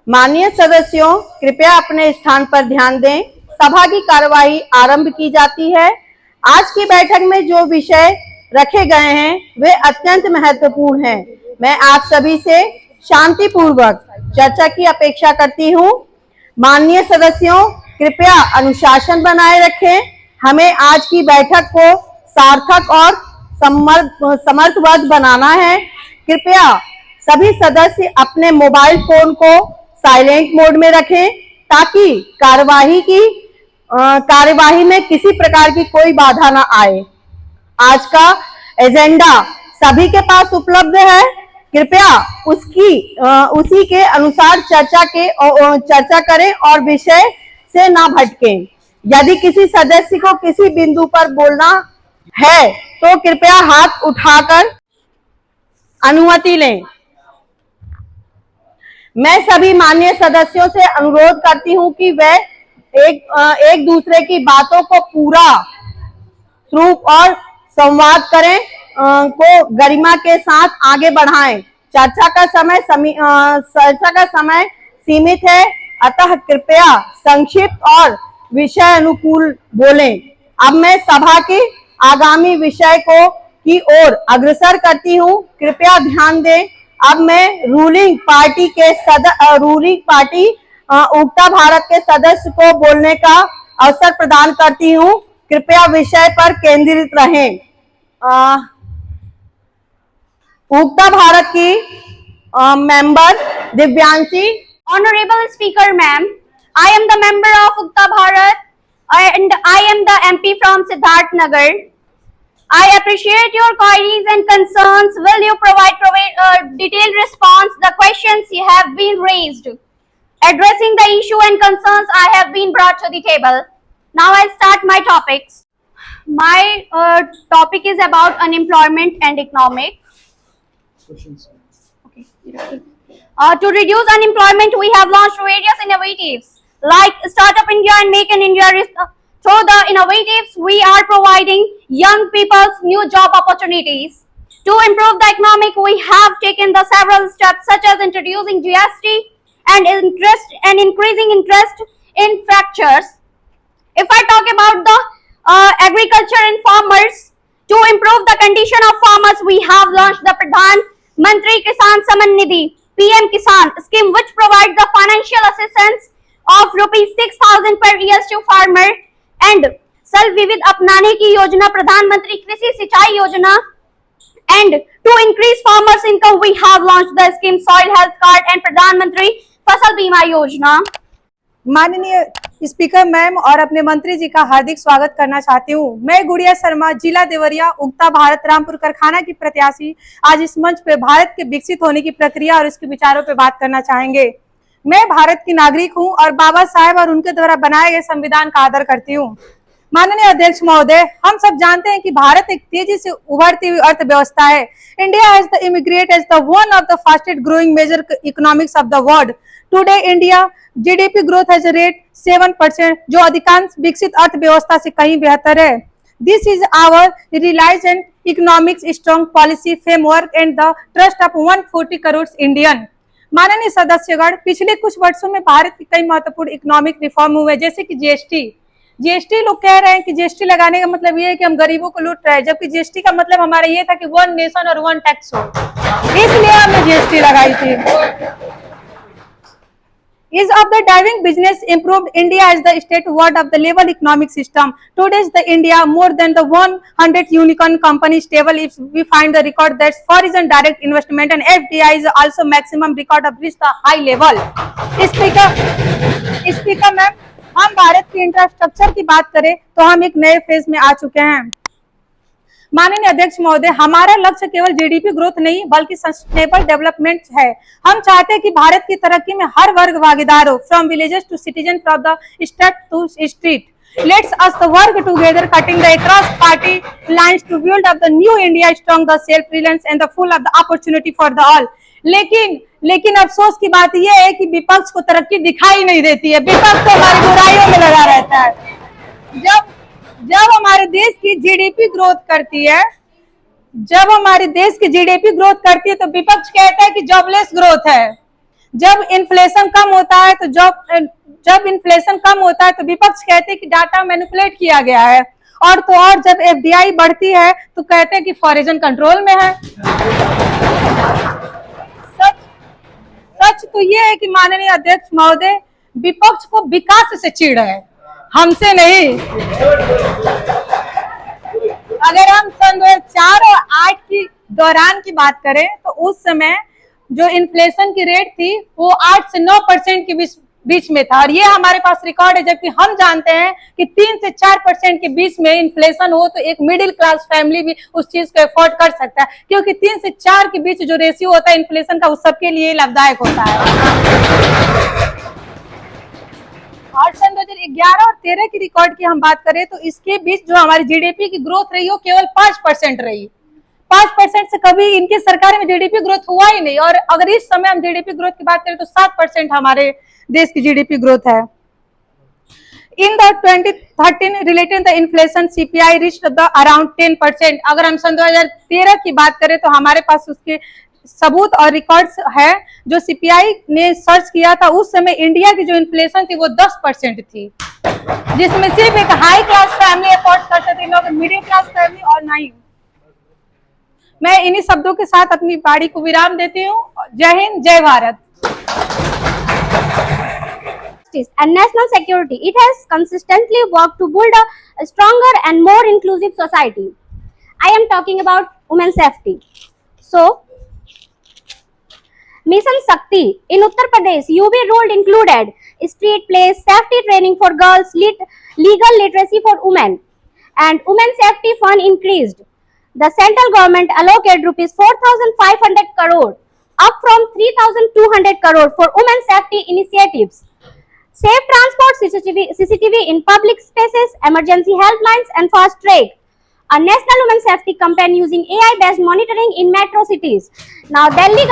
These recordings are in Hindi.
माननीय सदस्यों, कृपया अपने स्थान पर ध्यान दें। सभा की कार्यवाही आरंभ की जाती है। आज की बैठक में जो विषय रखे गए हैं वे अत्यंत महत्वपूर्ण हैं। मैं आप सभी से शांतिपूर्वक चर्चा की अपेक्षा करती हूं। माननीय सदस्यों, कृपया अनुशासन बनाए रखें। हमें आज की बैठक को सार्थक और समर्थबद्ध बनाना है। कृपया सभी सदस्य अपने मोबाइल फोन को साइलेंट मोड में रखें ताकि कार्यवाही में किसी प्रकार की कोई बाधा ना आए। आज का एजेंडा सभी के पास उपलब्ध है। कृपया उसी के अनुसार चर्चा करें और विषय से ना भटकें। यदि किसी सदस्य को किसी बिंदु पर बोलना है तो कृपया हाथ उठाकर अनुमति लें। मैं सभी माननीय सदस्यों से अनुरोध करती हूं कि वे एक दूसरे की बातों को पूरा रूप और संवाद करें को गरिमा के साथ आगे बढ़ाएं। चर्चा का समय सीमित है, अतः कृपया संक्षिप्त और विषय अनुकूल बोलें। अब मैं सभा के आगामी विषय की ओर अग्रसर करती हूं। कृपया ध्यान दें। अब मैं रूलिंग पार्टी उगता भारत के सदस्य को बोलने का अवसर प्रदान करती हूं। कृपया विषय पर केंद्रित रहें। उगता भारत की member Divyanshi. Honorable Speaker, ma'am, I am the member of Ukta Bharat and I am the MP from Siddharth Nagar. I appreciate your queries and concerns. Will you provide detailed response the questions you have been raised, addressing the issue and concerns I have been brought to the table. Now I'll start my topics. My topic is about unemployment and economic. Okay. To reduce unemployment, we have launched various innovatives like Startup India and Make in India. Through the innovatives, we are providing young people new job opportunities. To improve the economic, we have taken the several steps such as introducing GST and increasing interest in fractures. If I talk about the agriculture and farmers, to improve the condition of farmers, we have launched the Pradhan Mantri Kisan Samman Nidhi PM Kisan scheme, which provides the financial assistance of ₹6,000 per year to farmer, and Sal Vivid Apnane Ki Yojana, Pradhan Mantri Krishi Sinchai Yojana, and to increase farmers' income, we have launched the scheme Soil Health Card and Pradhan Mantri Fasal Bima Yojana. माननीय स्पीकर मैम और अपने मंत्री जी का हार्दिक स्वागत करना चाहती हूँ। मैं गुड़िया शर्मा, जिला देवरिया, उगता भारत, रामपुर कारखाना की प्रत्याशी, आज इस मंच पे भारत के विकसित होने की प्रक्रिया और इसके विचारों पे बात करना चाहेंगे। मैं भारत की नागरिक हूँ और बाबा साहेब और उनके द्वारा बनाए गए संविधान का आदर करती हूँ। माननीय अध्यक्ष महोदय, हम सब जानते हैं कि भारत एक तेजी से उभरती हुई अर्थव्यवस्था है। India has the emerged as the one of the fastest growing major economics of the world. Today India GDP growth has rate 7%, जो अधिकांश विकसित अर्थव्यवस्था से कहीं बेहतर है। This is our reliance economics strong policy framework and the trust of 140 crore Indian. माननीय सदस्यगण, पिछले कुछ वर्षों में भारत की कई महत्वपूर्ण इकोनॉमिक रिफॉर्म हुए, जैसे कि जीएसटी लोग कह रहे हैं कि जीएसटी लगाने का मतलब ये है कि हम गरीबों को लूट रहे हैं, जबकि जीएसटी का मतलब हमारा ये था कि वन नेशन और वन टैक्स हो, इसलिए हमने जीएसटी लगाई थी। Ease of the driving business improved India as the state-wide of the level economic system. Today's the India more than the 100 unicorn companies stable. If we find the record that foreign direct investment and FDI is also maximum record of reached the high level. Speaker ma'am, हम भारत की इंफ्रास्ट्रक्चर की बात करें तो हम एक नए फेज में आ चुके हैं। माननीय अध्यक्ष महोदय, हमारा लक्ष्य केवल जीडीपी ग्रोथ नहीं बल्कि सस्टेनेबल डेवलपमेंट है। हम चाहते हैं कि भारत की तरक्की में हर वर्ग भागीदार हो, from villages to citizen, from the state to street. Let's us work together cutting the across party lines to build up the new India strong, the self reliance and the full of the opportunity for the all. लेकिन अफसोस की बात यह है कि विपक्ष को तरक्की दिखाई नहीं देती है। विपक्ष तो हमारी बुराइयों में लगा रहता है। जब हमारे देश की जीडीपी ग्रोथ करती है, तो विपक्ष कहता है कि जॉबलेस ग्रोथ है। जब इन्फ्लेशन कम होता है तो जब इन्फ्लेशन कम होता है तो विपक्ष कहते हैं कि डाटा मैनिपुलेट किया गया है, और तो और जब एफडीआई बढ़ती है तो कहते हैं कि फॉरेन कंट्रोल में है। सच तो ये है कि माननीय अध्यक्ष महोदय विपक्ष को विकास से चिढ़ है, हमसे नहीं। अगर हम सन 2004 और 8 की दौरान की बात करें तो उस समय जो इन्फ्लेशन की रेट थी वो 8 से 9% के बीच में था, और ये हमारे पास रिकॉर्ड है। जबकि हम जानते हैं कि 3 से 4% के बीच में इन्फ्लेशन हो तो एक मिडिल क्लास फैमिली भी उस चीज को अफोर्ड कर सकता है, क्योंकि 3 से 4 के बीच जो रेशियो होता है इन्फ्लेशन का वो सबके लिए लाभदायक होता है। और सन 2011 और 13 की रिकॉर्ड की हम बात करें तो इसके बीच जो हमारी जीडीपी की ग्रोथ रही वो केवल 5% रही। 5% से कभी इनकी सरकार में जीडीपी ग्रोथ हुआ ही नहीं, और अगर इस समय हम जीडीपी ग्रोथ की बात करें तो 7% हमारे देश की जीडीपी ग्रोथ है। In the 2013 related the inflation CPI reached the around 10%। अगर हम सन 2013 की बात करें तो हमारे पास उसके सबूत और रिकॉर्ड्स है। जो सीपीआई ने सर्च किया था उस समय इंडिया की जो इन्फ्लेशन थी वो 10% थी, जिसमें सिर्फ एक हाई क्लास फैमिली अफोर्ड कर सकती थी, मिडिल क्लास फैमिली और नहीं। मैं इन्हीं शब्दों के साथ अपनी बाड़ी को विराम देती हूँ। जय हिंद, जय Bharat. And national security. It has consistently worked to build a stronger and more inclusive society. I am talking about women's safety. So, Mission Shakti in Uttar Pradesh, UB ruled included street plays, safety training for girls, legal literacy for women, and women safety fund increased. The central government allocated rupees 4,500 crore, up from 3,200 crore for women safety initiatives. Safe transport CCTV in public spaces, emergency helplines, and fast track. A national women safety campaign using AI-based monitoring in metro cities. Now Delhi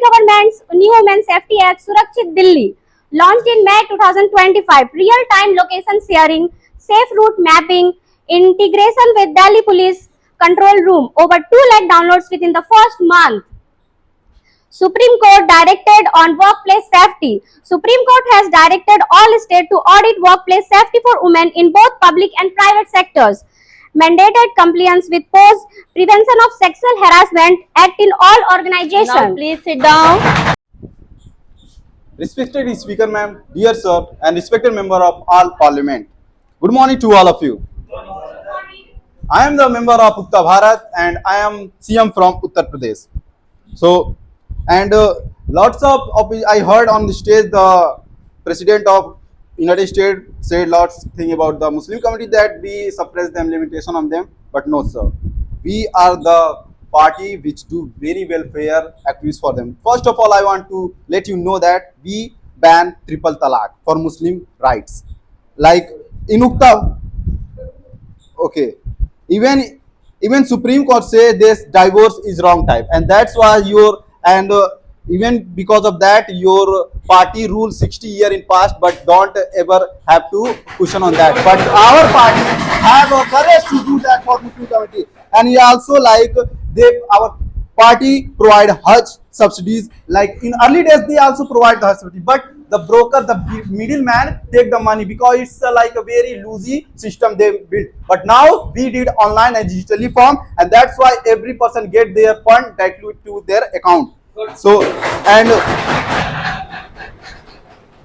government's new women safety app Surakshit Delhi, launched in May 2025. Real-time location sharing, safe route mapping, integration with Delhi Police Control Room. Over 2 lakh downloads within the first month. Supreme Court directed on workplace safety. Supreme Court has directed all states to audit workplace safety for women in both public and private sectors. Mandated compliance with POS, Prevention of Sexual Harassment Act in all organizations. Now please sit down. Respected Speaker Ma'am, dear Sir, and respected member of all Parliament. Good morning to all of you. I am the member of Ukta Bharat and I am CM from Uttar Pradesh. So, and lots of I heard on the stage the President of United States said lots of things about the Muslim community that we suppress them, limitation on them, but no sir. We are the party which do very welfare activities for them. First of all, I want to let you know that we ban triple talaq for Muslim rights. Like in Ukta, okay, even Supreme Court say this divorce is wrong type, and that's why even because of that your party ruled 60 years in past, but don't ever have to cushion on that. But our party have a courage to do that for Muslim community, and we also like our party provide Hajj subsidies. Like in early days they also provide the Hajj subsidy, but the broker, the middleman take the money because it's like a very loosey system they built. But now we did online and digitally form, and that's why every person get their fund directly to their account. So, and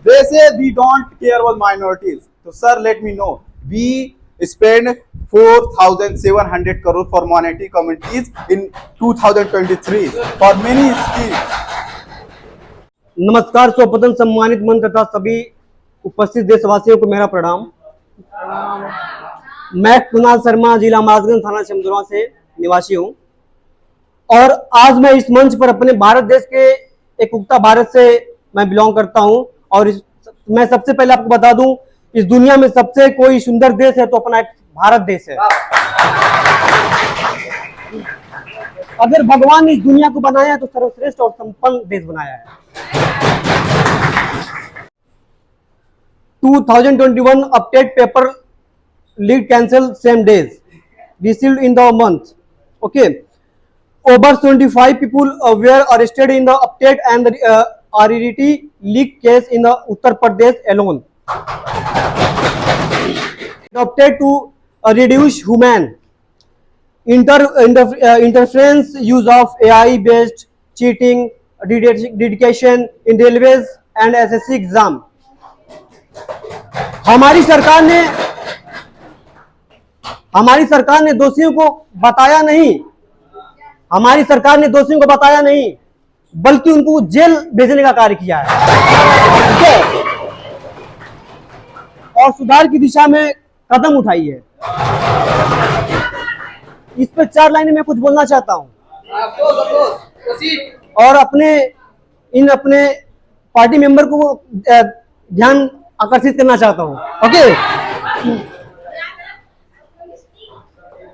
they say we don't care about minorities. So sir, let me know. We spend 4,700 crore for minority communities in 2023 for many schemes. नमस्कार। स्वपतन सम्मानित मंत्री तथा सभी उपस्थित देशवासियों को मेरा प्रणाम। मैं कुणाल शर्मा, जिला महाराजगंज, थाना सिमदुरा से निवासी हूं, और आज मैं इस मंच पर अपने भारत देश के एक उगता भारत से मैं बिलोंग करता हूं। और मैं सबसे पहले आपको बता दूं, इस दुनिया में सबसे कोई सुंदर देश है तो अपना एक भारत देश है। अगर भगवान ने इस दुनिया को बनाया है तो सर्वश्रेष्ठ और संपन्न देश बनाया है। 2021 update paper lead cancel same days received in the month. Okay, over 75 people were arrested in the update and the RET leak case in the Uttar Pradesh alone. Adopted to reduce human interference, use of AI based cheating, dedication in railways and SSC exam. हमारी सरकार ने दोषियों को बताया नहीं, हमारी सरकार ने दोषियों को बताया नहीं, बल्कि उनको जेल भेजने का कार्य किया है और सुधार की दिशा में कदम उठाई है। इस पे 4 लाइनें मैं कुछ बोलना चाहता हूं और अपने पार्टी मेंबर को ध्यान आकर्षित करना चाहता हूं। ओके,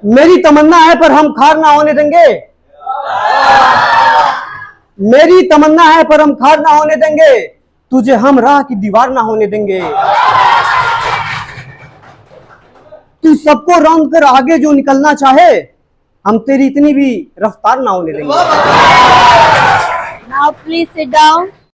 मेरी तमन्ना है पर हम खार ना होने देंगे, मेरी तमन्ना है पर हम खार ना होने देंगे, तुझे हम राह की दीवार ना होने देंगे। तू सबको रौंद कर आगे जो निकलना चाहे, हम तेरी इतनी भी रफ्तार ना होने देंगे। Now please sit down.